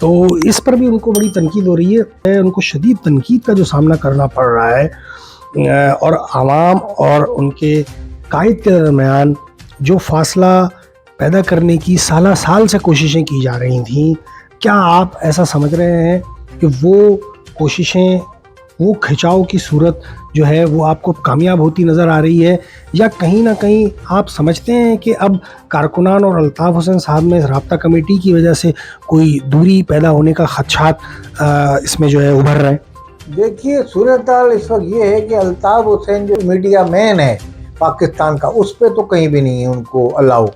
تو اس پر بھی ان کو بڑی تنقید ہو رہی ہے, ان کو شدید تنقید کا جو سامنا کرنا پڑ رہا ہے, اور عوام اور ان کے قائد کے درمیان جو فاصلہ پیدا کرنے کی سالہ سال سے کوششیں کی جا رہی تھیں, کیا آپ ایسا سمجھ رہے ہیں کہ وہ کوششیں, وہ کھچاؤ کی صورت جو ہے وہ آپ کو کامیاب ہوتی نظر آ رہی ہے, یا کہیں نہ کہیں آپ سمجھتے ہیں کہ اب کارکنان اور الطاف حسین صاحب میں رابطہ کمیٹی کی وجہ سے کوئی دوری پیدا ہونے کا خدشات اس میں جو ہے ابھر رہے ہیں؟ دیکھیے صورتحال اس وقت یہ ہے کہ الطاف حسین جو میڈیا مین ہے پاکستان کا, اس پہ تو کہیں بھی نہیں ہے ان کو الاؤ.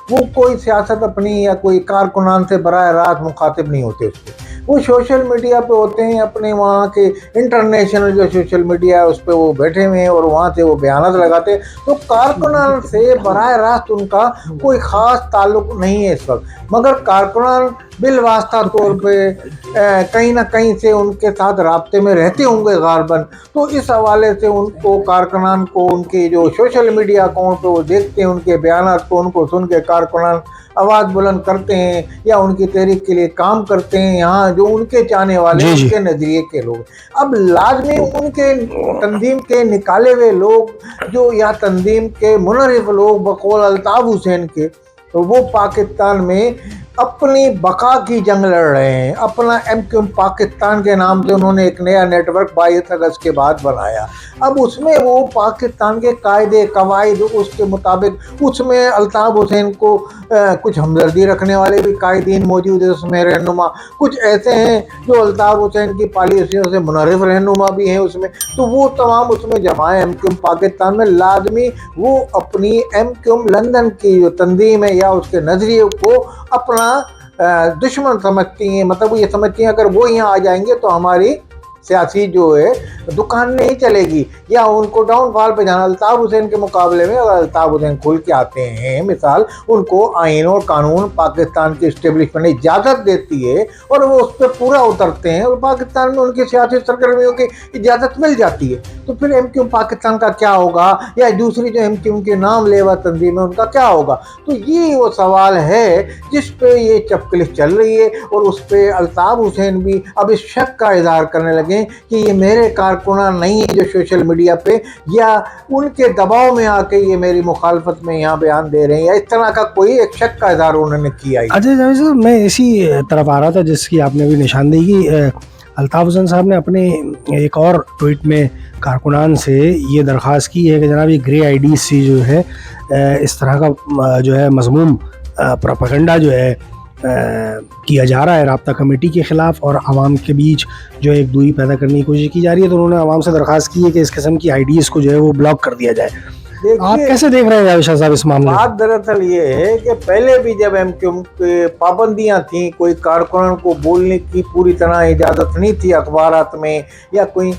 وہ کوئی سیاست اپنی یا کوئی کارکنان سے براہ راست مخاطب نہیں ہوتے اس پہ. وہ سوشل میڈیا پہ ہوتے ہیں, اپنے وہاں کے انٹرنیشنل جو سوشل میڈیا ہے اس پہ وہ بیٹھے ہوئے ہیں اور وہاں سے وہ بیانات لگاتے ہیں. تو کارکنان سے براہ راست ان کا کوئی خاص تعلق نہیں ہے اس وقت, مگر کارکنان بالواسطہ طور پہ کہیں نہ کہیں سے ان کے ساتھ رابطے میں رہتے ہوں گے غالباً. تو اس حوالے سے ان کو کارکنان کو ان کے جو سوشل میڈیا اکاؤنٹ پہ وہ دیکھتے ہیں, ان کے بیانات کو ان کو سن کے کارکنان آواز بلند کرتے ہیں یا ان کی تحریک کے لیے کام کرتے ہیں. یہاں جو ان کے چاہنے والے ان کے نظریے کے لوگ, اب لازمی ان کے تنظیم کے نکالے ہوئے لوگ جو یا تنظیم کے منحرف لوگ بقول الطاف حسین کے, تو وہ پاکستان میں اپنی بقا کی جنگ لڑ رہے ہیں. اپنا MQM پاکستان کے نام سے انہوں نے ایک نیا نیٹ ورک 22 اگست کے بعد بنایا. اب اس میں وہ پاکستان کے قاعدے قواعد اس کے مطابق, اس میں الطاف حسین کو کچھ ہمدردی رکھنے والے بھی قائدین موجود ہیں اس میں, رہنما کچھ ایسے ہیں جو الطاف حسین کی پالیسیوں سے منحرف رہنما بھی ہیں اس میں. تو وہ تمام اس میں جمع ہے MQM پاکستان میں. لازمی وہ اپنی MQM لندن کی جو تنظیم ہے یا اس کے نظریے کو اپنا دشمن سمجھتی ہیں. مطلب وہ یہ سمجھتی ہیں اگر وہ یہاں آ جائیں گے تو ہماری سیاسی جو ہے دکان نہیں چلے گی, یا ان کو ڈاؤن فال پہ جانا. الطاف حسین کے مقابلے میں اگر الطاف حسین کھل کے آتے ہیں, مثال ان کو آئین اور قانون پاکستان کی اسٹیبلشمنٹ اجازت دیتی ہے اور وہ اس پہ پورا اترتے ہیں اور پاکستان میں ان کی سیاسی سرگرمیوں کی اجازت مل جاتی ہے, تو پھر MQM پاکستان کا کیا ہوگا, یا دوسری جو MQM کے نام لیوا تنظیم ہے ان کا کیا ہوگا. تو یہ وہ سوال ہے جس پہ یہ چپکلش چل رہی ہے, اور اس پہ الطاف حسین بھی اب اس شک کا اظہار کرنے لگے کہ یہ میرے کارکنان نہیں ہیں جو سوشل میڈیا پہ یا ان کے دباؤ میں آ کے یہ میری مخالفت میں یہاں بیان دے رہے ہیں, یا اس طرح کا کوئی ایک شک کا اظہار انہوں نے کیا. اچھا جاوید صاحب, میں اسی طرف آ رہا تھا جس کی آپ نے بھی نشاندہی کی. الطاف حسین صاحب نے اپنے ایک اور ٹویٹ میں کارکنان سے یہ درخواست کی ہے کہ جناب یہ گرے آئی ڈی سی جو ہے اس طرح کا جو ہے مذموم پروپیگنڈا جو ہے کیا جا رہا ہے رابطہ کمیٹی کے خلاف, اور عوام کے بیچ جو ایک دوری پیدا کرنے کی کوشش کی جا رہی ہے. تو انہوں نے عوام سے درخواست کی ہے کہ اس قسم کی آئی ڈیز کو جو ہے وہ بلاک کر دیا جائے. آپ کیسے دیکھ رہے ہیں جاوید شاہ صاحب اس معاملے؟ بات دراصل یہ ہے کہ پہلے بھی جب MQM کے پابندیاں تھیں, کوئی کارکنان کو بولنے کی پوری طرح اجازت نہیں تھی اخبارات میں, یا کوئی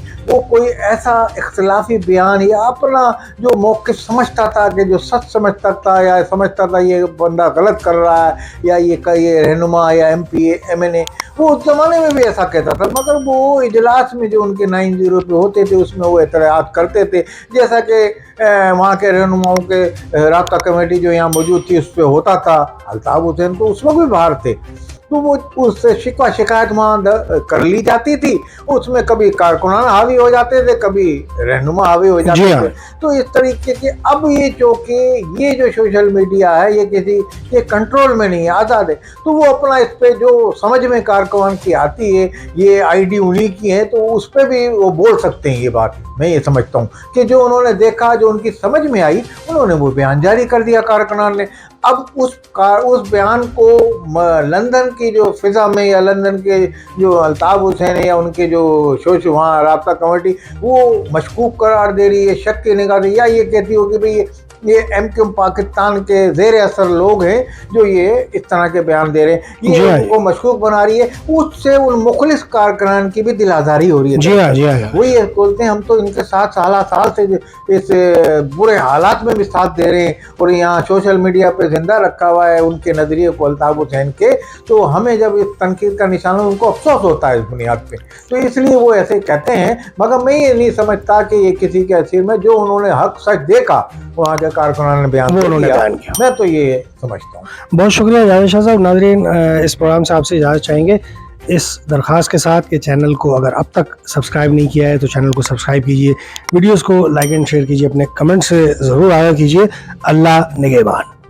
ایسا اختلافی بیان یا اپنا جو موقف سمجھتا تھا کہ جو سچ سمجھتا تھا یا سمجھتا تھا یہ بندہ غلط کر رہا ہے, یا یہ رہنما یا MP MNA, وہ اس زمانے میں بھی ایسا کہتا تھا. مگر وہ اجلاس میں جو ان کے 90 پہ ہوتے تھے اس میں وہ اعتراضات کرتے تھے, جیسا کہ وہاں کے رہنماؤں کے رابطہ کمیٹی جو یہاں موجود تھی اس پہ ہوتا تھا. الطاف حسین تو اس وقت بھی باہر تھے, تو وہ اس سے شکایت وہاں کر لی جاتی تھی. اس میں کبھی کارکنان حاوی ہو جاتے تھے, کبھی رہنما حاوی ہو جاتے تھے. تو اس طریقے کے اب یہ چونکہ یہ جو سوشل میڈیا ہے یہ کسی کے کنٹرول میں نہیں ہے, آزاد ہے, تو وہ اپنا اس پہ جو سمجھ میں کارکنان کی آتی ہے یہ آئی ڈی انہی کی ہے, تو اس پہ بھی وہ بول سکتے ہیں. یہ بات میں یہ سمجھتا ہوں کہ جو انہوں نے دیکھا, جو ان کی سمجھ میں آئی, انہوں نے وہ بیان جاری کر دیا کارکنان نے. اب اس بیان کو لندن کی جو فضا میں یا لندن کے جو الطاف حسین ہے یا ان کے جو وہاں رابطہ کمیٹی وہ مشکوک قرار دے رہی ہے, شک کی نگاہ یا یہ کہتی ہو کہ بھئی یہ MQM پاکستان کے زیر اثر لوگ ہیں جو یہ اس طرح کے بیان دے رہے ہیں, یہ ان کو مشکوک بنا رہی ہے. اس سے ان مخلص کارکنان کی بھی دل آزاری ہو رہی ہے. وہ یہ بولتے ہیں ہم تو ان کے ساتھ سال سے اس برے حالات میں بھی ساتھ دے رہے ہیں, اور یہاں سوشل میڈیا پہ زندہ رکھا ہوا ہے ان کے نظریے کو الطاف حسین کے, تو ہمیں جب اس تنقید کا نشانہ ان کو افسوس ہوتا ہے اس بنیاد پہ, تو اس لیے وہ ایسے کہتے ہیں. مگر میں یہ نہیں سمجھتا کہ یہ کسی کے اثر میں جو انہوں نے حق سچ دیکھا وہاں کے کارکنان نے بیان کیا, میں تو یہ سمجھتا ہوں. بہت شکریہ جاوید شاہ صاحب. ناظرین اس پروگرام سے آپ سے اجازت چاہیں گے. اس درخواست کے ساتھ کہ چینل کو اگر اب تک سبسکرائب نہیں کیا ہے تو چینل کو سبسکرائب کیجیے، ویڈیوز کو لائک اینڈ شیئر کیجیے، اپنے کمنٹ سے ضرور آگاہ کیجیے۔ اللہ نگہبان۔